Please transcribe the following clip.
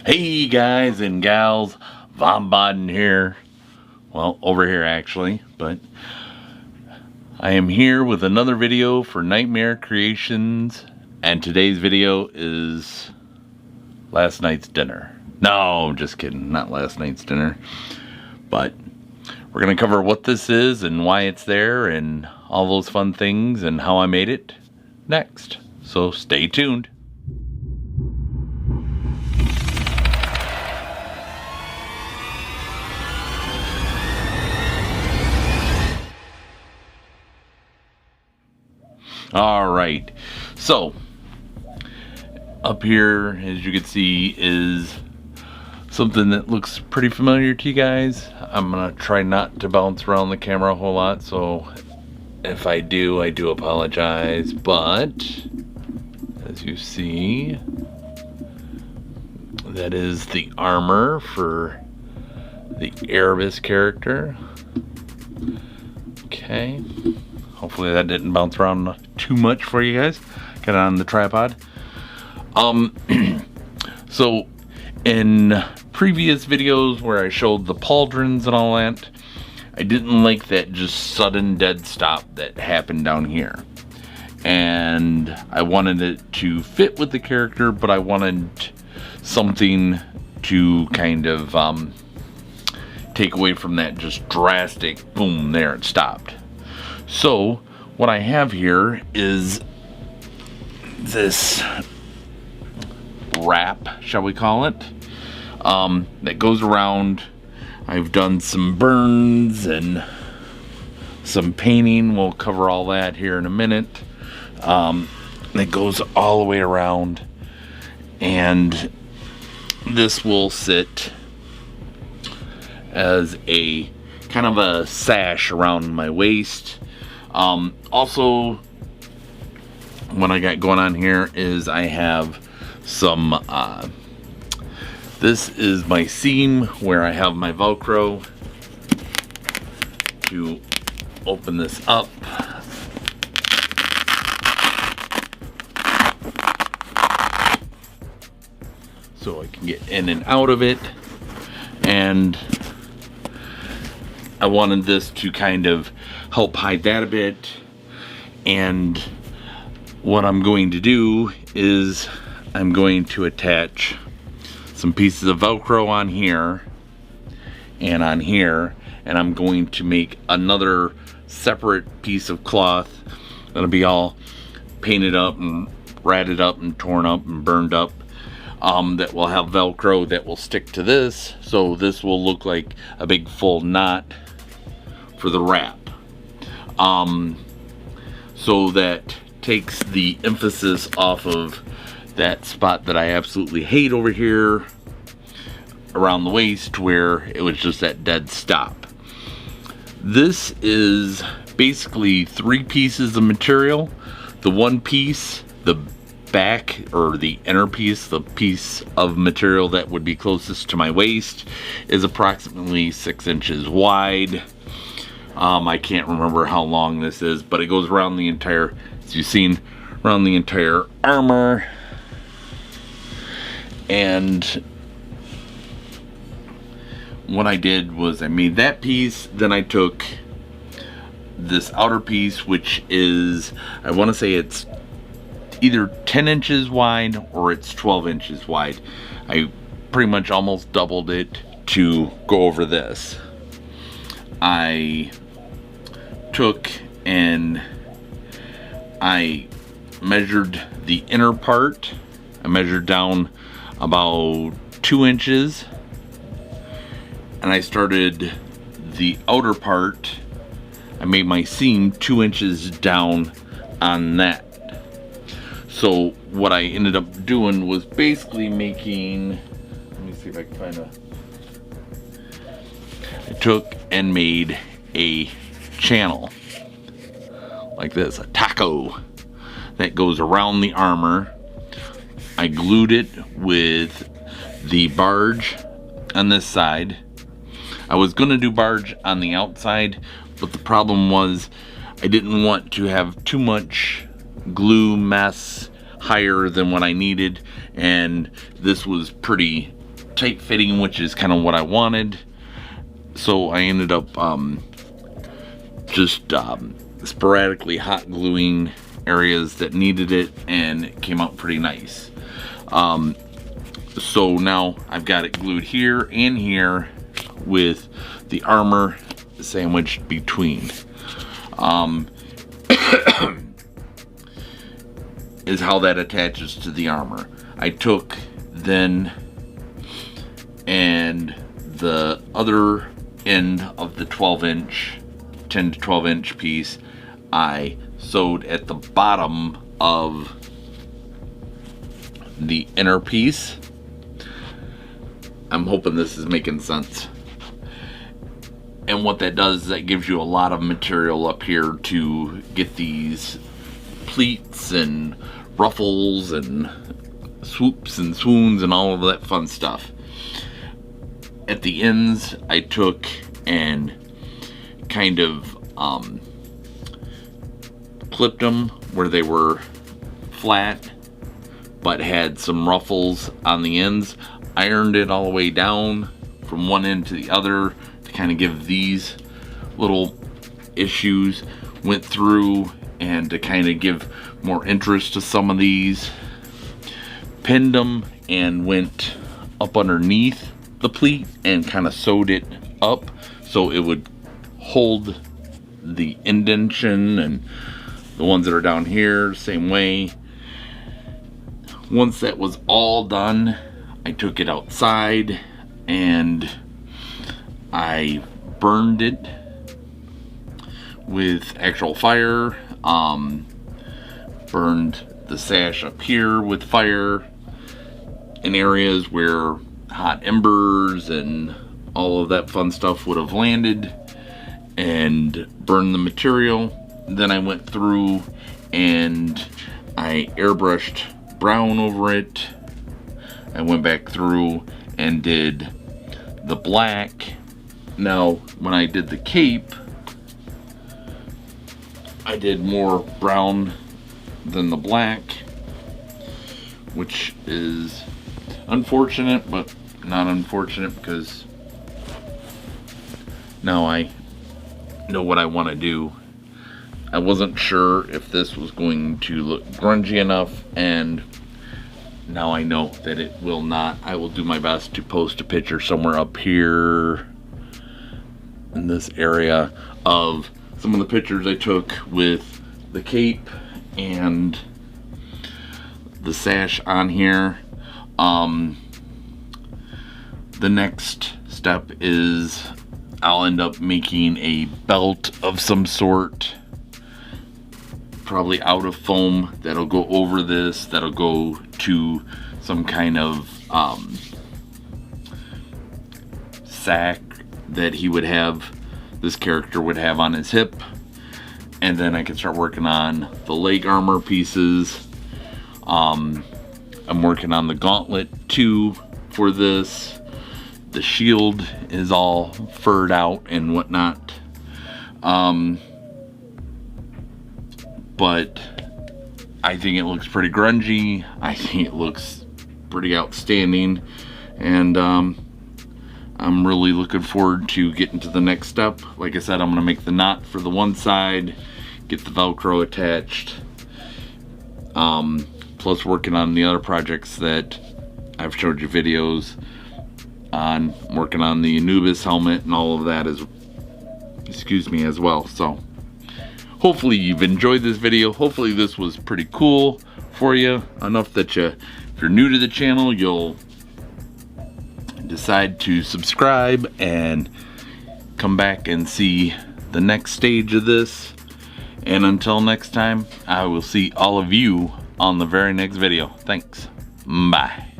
Hey guys and gals, Von Baden here. Well, over here actually, but I am here with another video for Nightmare Creations, and today's video is last night's dinner. No, just kidding, not last night's dinner, but we're gonna cover what this is and why it's there and all those fun things and how I made it next. So stay tuned. Alright, so up here, as you can see, is something that looks pretty familiar to you guys. I'm gonna try not to bounce around the camera a whole lot, so if I do apologize. But as you see, that is the armor for the Erebus character. Okay. Hopefully that didn't bounce around too much for you guys. Got it on the tripod. So in previous videos where I showed the pauldrons and all that, I didn't like that just sudden dead stop that happened down here. And I wanted it to fit with the character, but I wanted something to kind of take away from that just drastic boom, there it stopped. So what I have here is this wrap, shall we call it, that goes around. I've done some burns and some painting. We'll cover all that here in a minute. That goes all the way around, and this will sit as a kind of a sash around my waist. Also, what I got going on here is I have some, this is my seam where I have my Velcro to open this up. So I can get in and out of it, and I wanted this to kind of help hide that a bit. And what I'm going to do is I'm going to attach some pieces of Velcro on here and on here, and I'm going to make another separate piece of cloth that'll be all painted up and ratted up and torn up and burned up, that will have Velcro that will stick to this, so this will look like a big full knot for the wrap. So that takes the emphasis off of that spot that I absolutely hate over here around the waist, where it was just that dead stop. This is basically 3 pieces of material. The one piece, the back or the inner piece, the piece of material that would be closest to my waist, is approximately 6 inches wide. I can't remember how long this is, but it goes around the entire, as you've seen, around the entire armor. And what I did was I made that piece, then I took this outer piece, which is, I want to say it's either 10 inches wide or it's 12 inches wide. I pretty much almost doubled it to go over this. I took and I measured the inner part. I measured down about 2 inches, and I started the outer part. I made my seam 2 inches down on that. So what I ended up doing was basically making, let me see if I can find a, I took and made a channel like this, a taco that goes around the armor. I glued it with the barge on this side. I was gonna do barge on the outside, but the problem was I didn't want to have too much glue mess higher than what I needed, and this was pretty tight fitting, which is kind of what I wanted. So I ended up just sporadically hot gluing areas that needed it, and it came out pretty nice. So now I've got it glued here and here with the armor sandwiched between. Is how that attaches to the armor. I took then and the other end of the 12-inch, 10 to 12-inch piece, I sewed at the bottom of the inner piece. I'm hoping this is making sense. And what that does is that gives you a lot of material up here to get these pleats and ruffles and swoops and swoons and all of that fun stuff. At the ends, I took and kind of clipped them where they were flat but had some ruffles on the ends. Ironed it all the way down from one end to the other to kind of give these little issues. Went through and to kind of give more interest to some of these, pinned them and went up underneath the pleat and kind of sewed it up so it would hold the indentation, and the ones that are down here same way. Once that was all done, I took it outside and I burned it with actual fire. Burned the sash up here with fire in areas where hot embers and all of that fun stuff would have landed, and burned the material. Then I went through and I airbrushed brown over it. I went back through and did the black. Now when I did the cape, I did more brown than the black, which is unfortunate, but not unfortunate because now I know what I want to do. I wasn't sure if this was going to look grungy enough, and now I know that it will not. I will do my best to post a picture somewhere up here in this area of some of the pictures I took with the cape and the sash on here. The next step is I'll end up making a belt of some sort, probably out of foam, that'll go over this, that'll go to some kind of sack that he would have, this character would have on his hip. And then I can start working on the leg armor pieces. I'm working on the gauntlet too for this. The shield is all furred out and whatnot. But I think it looks pretty grungy. I think it looks pretty outstanding. And I'm really looking forward to getting to the next step. Like I said, I'm gonna make the knot for the one side, get the Velcro attached, plus working on the other projects that I've showed you videos on, working on the Erebus helmet and all of that as well. So hopefully you've enjoyed this video. Hopefully this was pretty cool for you, enough that if you're new to the channel, you'll decide to subscribe and come back and see the next stage of this. And until next time, I will see all of you on the very next video. Thanks. Bye.